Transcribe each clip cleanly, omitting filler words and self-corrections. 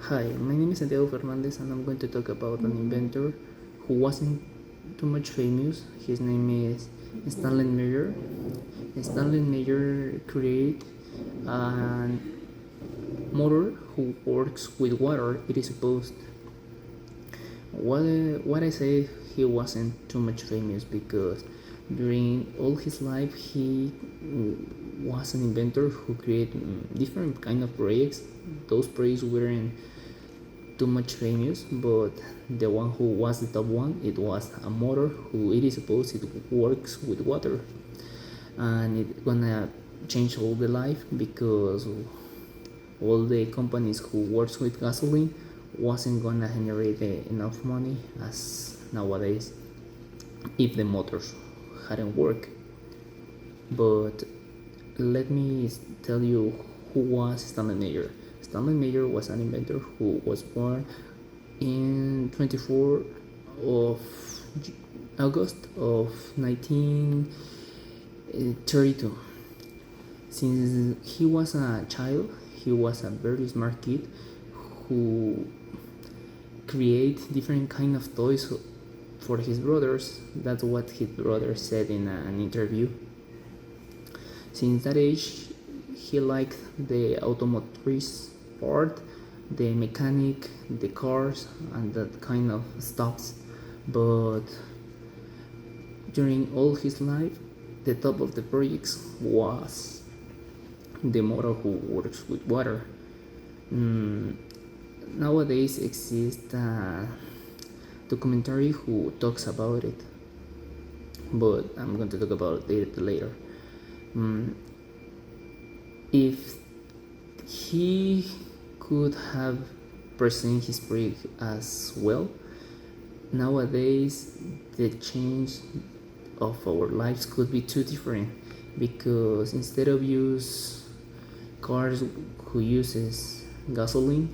Hi, my name is Santiago Fernandez, and I'm going to talk about an inventor who wasn't too much famous. His name is Stanley Meyer. Stanley Meyer created a motor who works with water. It is supposed. What I say, he wasn't too much famous because during all his life he was an inventor who created different kind of projects. Those projects weren't too much famous, but the one who was the top one, it was a motor who it is supposed it works with water, and it gonna change all the life because all the companies who works with gasoline wasn't gonna generate enough money as nowadays if the motors hadn't worked. But let me tell you who was Stanley Meyer. Stanley Meyer was an inventor who was born in 24 of August of 1932. Since he was a child, he was a very smart kid who create different kind of toys for his brothers. That's what his brother said in an interview. Since that age, he liked the automotive part, the mechanic, the cars, and that kind of stuffs. But during all his life, the top of the projects was the motor who works with water. Nowadays exists a documentary who talks about it, but I'm going to talk about it later. If he could have presented his project as well, nowadays the change of our lives could be too different, because instead of use cars who uses gasoline,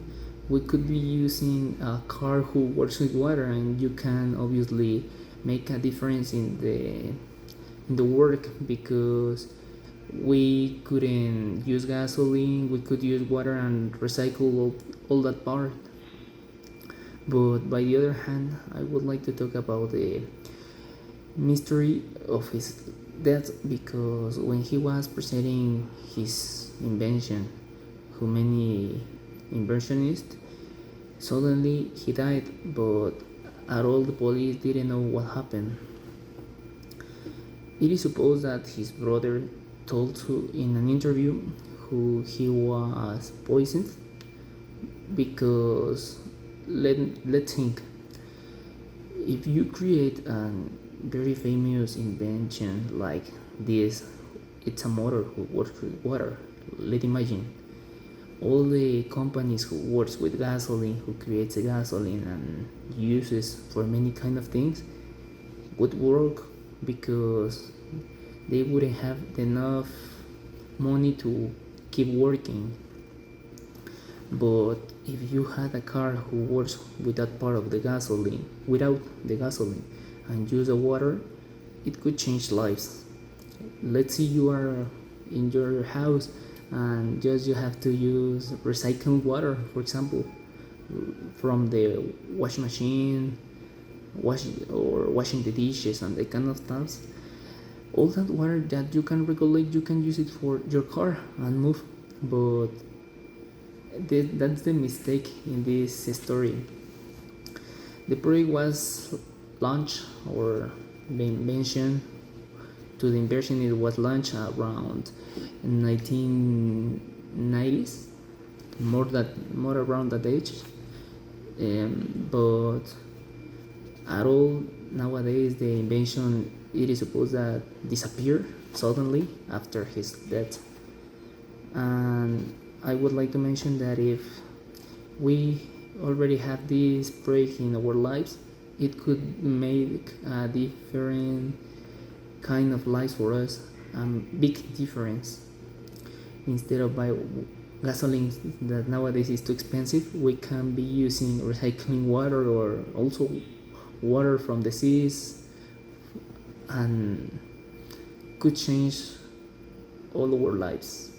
we could be using a car who works with water, and you can obviously make a difference in the work, because we couldn't use gasoline, we could use water and recycle all that part. But by the other hand, I would like to talk about the mystery of his death, because when he was presenting his invention, who many inventionist, suddenly he died, but at all the police didn't know what happened. It is supposed that his brother told in an interview who he was poisoned, because let's think, if you create a very famous invention like this, it's a motor who works with water. Let's imagine all the companies who works with gasoline, who creates the gasoline and uses for many kind of things, would work, because they wouldn't have enough money to keep working. But if you had a car who works with that part of the gasoline, without the gasoline, and use the water, it could change lives. Let's say you are in your house and just you have to use recycled water, for example, from the washing machine, washing the dishes and the kind of stuff. All that water that you can regulate, you can use it for your car and move. But that's the mistake in this story. The project was launched, or the invention to the invention, it was launched around 1990s, more around that age. But at all, nowadays the invention, it is supposed that disappeared suddenly after his death. And I would like to mention that if we already have this break in our lives, it could make a different kind of lives for us, big difference. Instead of buy gasoline that nowadays is too expensive, we can be using recycling water, or also water from the seas, and could change all our lives.